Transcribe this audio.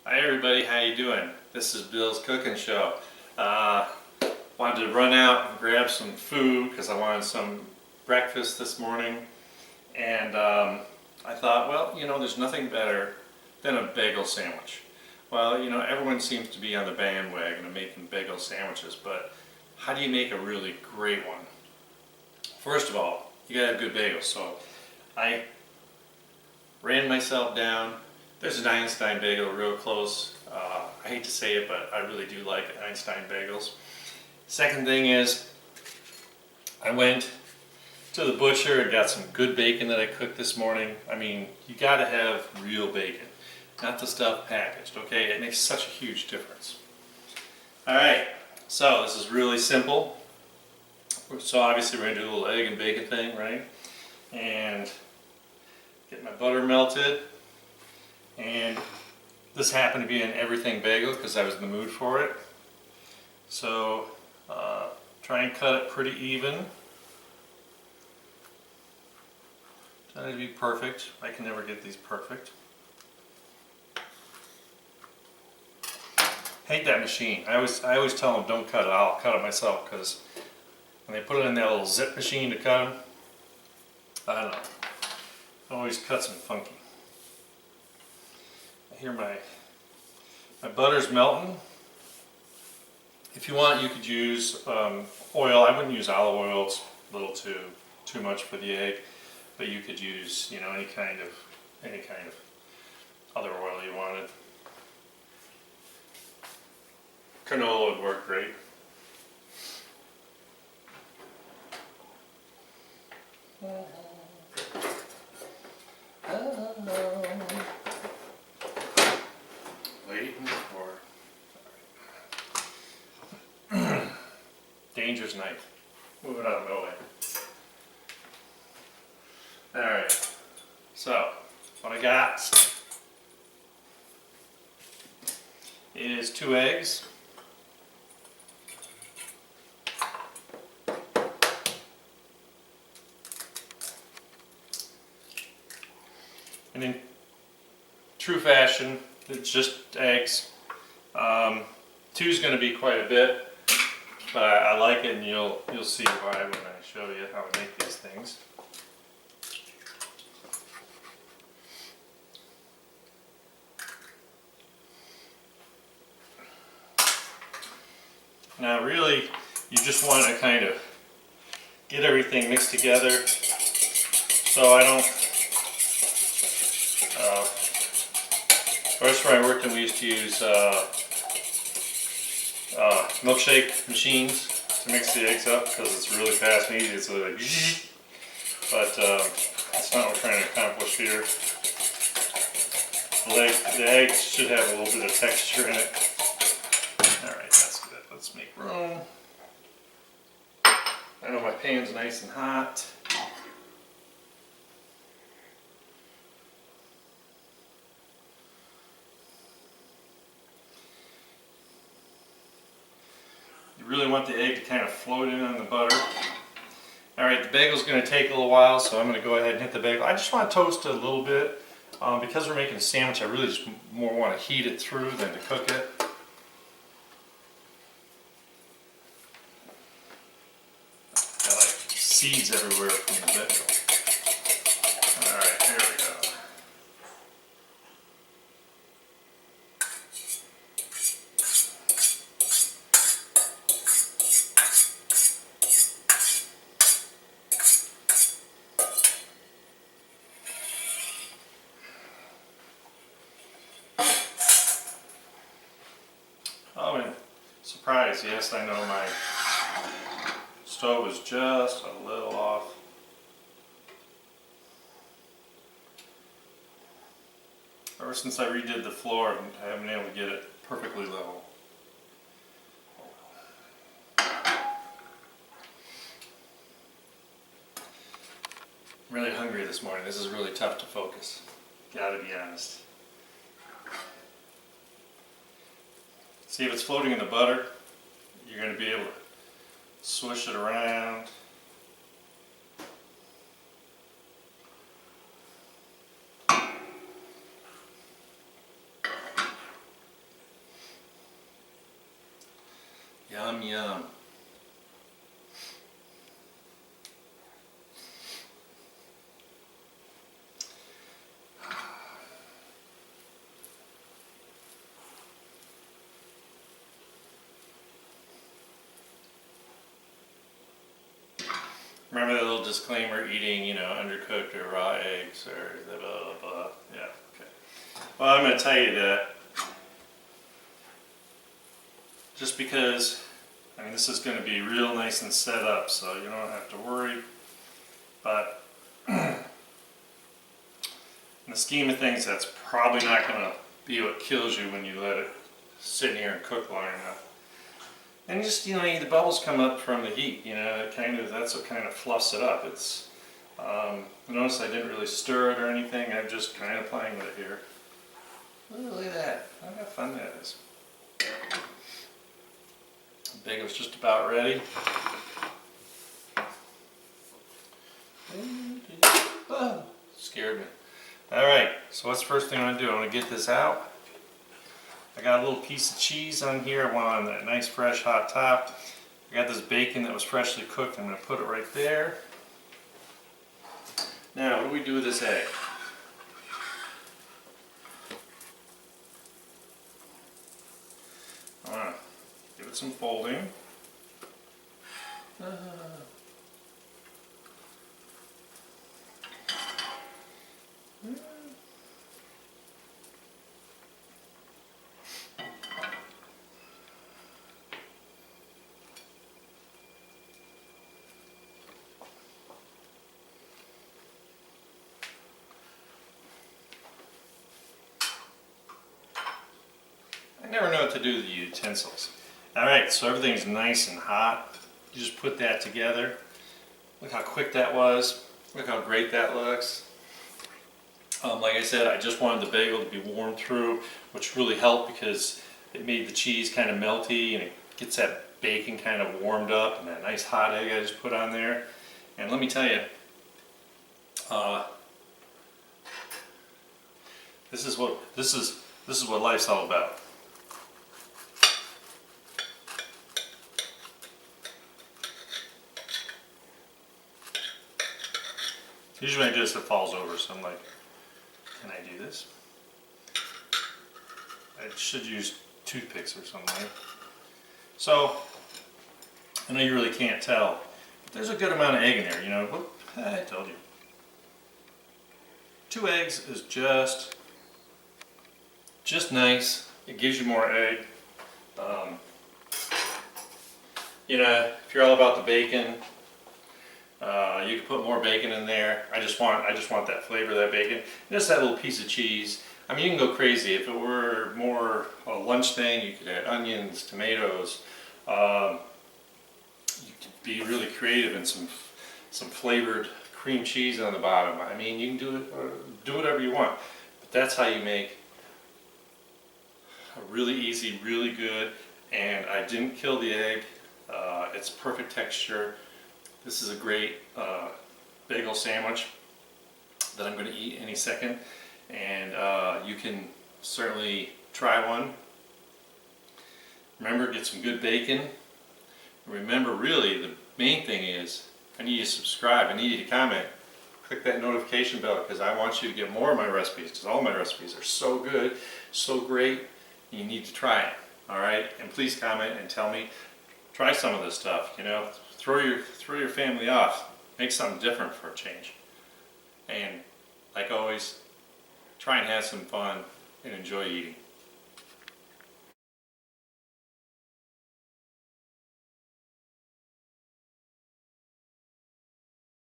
Hi everybody, how you doing? This is Bill's Cooking Show. Wanted to run out and grab some food because I wanted some breakfast this morning, and I thought, well, there's nothing better than a bagel sandwich. Well, everyone seems to be on the bandwagon of making bagel sandwiches, but how do you make a really great one? First of all, you gotta have good bagels. So I ran myself down. There's an Einstein bagel real close. I hate to say it, but I really do like Einstein bagels. Second thing is, I went to the butcher and got some good bacon that I cooked this morning. I mean, you gotta have real bacon, not the stuff packaged, okay? It makes such a huge difference. Alright, so this is really simple. So obviously we're gonna do a little egg and bacon thing, right? And get my butter melted. And this happened to be an everything bagel because I was in the mood for it. So try and cut it pretty even. Try to be perfect. I can never get these perfect. Hate that machine. I always tell them don't cut it. I'll cut it myself because when they put it in that little zip machine to cut them, I don't know. It always cuts them funky. Here my butter's melting. If you want, you could use oil. I wouldn't use olive oil; it's a little too much for the egg. But you could use, any kind of other oil you wanted. Canola would work great. Waiting for dangerous knife. Move it out of my way. Alright, so what I got is 2 eggs. And in true fashion, it's just eggs. 2 is going to be quite a bit, but I like it, and you'll see why when I show you how to make these things. Now really, you just want to kind of get everything mixed together. So I don't. The restaurant I worked in, we used to use milkshake machines to mix the eggs up because it's really fast and easy. It's like, but that's not what we're trying to accomplish here. The eggs should have a little bit of texture in it. Alright, that's good. Let's make room. I know my pan's nice and hot. You really want the egg to kind of float in on the butter. Alright, the bagel's going to take a little while, so I'm going to go ahead and hit the bagel. I just want to toast it a little bit. Because we're making a sandwich, I really just more want to heat it through than to cook it. Got like seeds everywhere from the bagel. Alright, here we go. Oh, and surprise, yes, I know my stove is just a little off. Ever since I redid the floor, I haven't been able to get it perfectly level. I'm really hungry this morning. This is really tough to focus. Gotta be honest. See, if it's floating in the butter, you're going to be able to swish it around. Yum, yum. Remember that little disclaimer, eating, undercooked or raw eggs or blah, blah, blah. Yeah, okay. Well, I'm going to tell you that just because, this is going to be real nice and set up, so you don't have to worry. But in the scheme of things, that's probably not going to be what kills you when you let it sit in here and cook long enough. And just, the bubbles come up from the heat, that's what kind of fluffs it up. It's, notice I didn't really stir it or anything, I'm just kind of playing with it here. Oh, look at that, look how fun that is. The bagel's just about ready. Oh, scared me. Alright, so what's the first thing I'm going to do? I'm going to get this out. I got a little piece of cheese on here. I want on that nice fresh hot top. I got this bacon that was freshly cooked. I'm going to put it right there. Now, what do we do with this egg? I want to give it some folding. I never know what to do with the utensils. Alright, so everything's nice and hot. You just put that together. Look how quick that was. Look how great that looks. Like I said, I just wanted the bagel to be warmed through, which really helped because it made the cheese kind of melty and it gets that bacon kind of warmed up and that nice hot egg I just put on there. And let me tell you, this is what life's all about. Usually I just, it falls over, so I'm like, can I do this? I should use toothpicks or something. So, I know you really can't tell, but there's a good amount of egg in there, Whoop, I told you. 2 eggs is just nice. It gives you more egg. If you're all about the bacon, you can put more bacon in there. I just want that flavor of that bacon. Just that little piece of cheese. You can go crazy. If it were more a lunch thing, you could add onions, tomatoes. You could be really creative and some flavored cream cheese on the bottom. You can do whatever you want. But that's how you make a really easy, really good. And I didn't kill the egg. It's perfect texture. This is a great bagel sandwich that I'm going to eat any second, and you can certainly try one. Remember, get some good bacon. Remember, really, the main thing is I need you to subscribe, I need you to comment, click that notification bell because I want you to get more of my recipes because all my recipes are so good, so great, and you need to try it. Alright, and please comment and tell me, try some of this stuff, throw your family off, make something different for a change. And like always, try and have some fun and enjoy eating.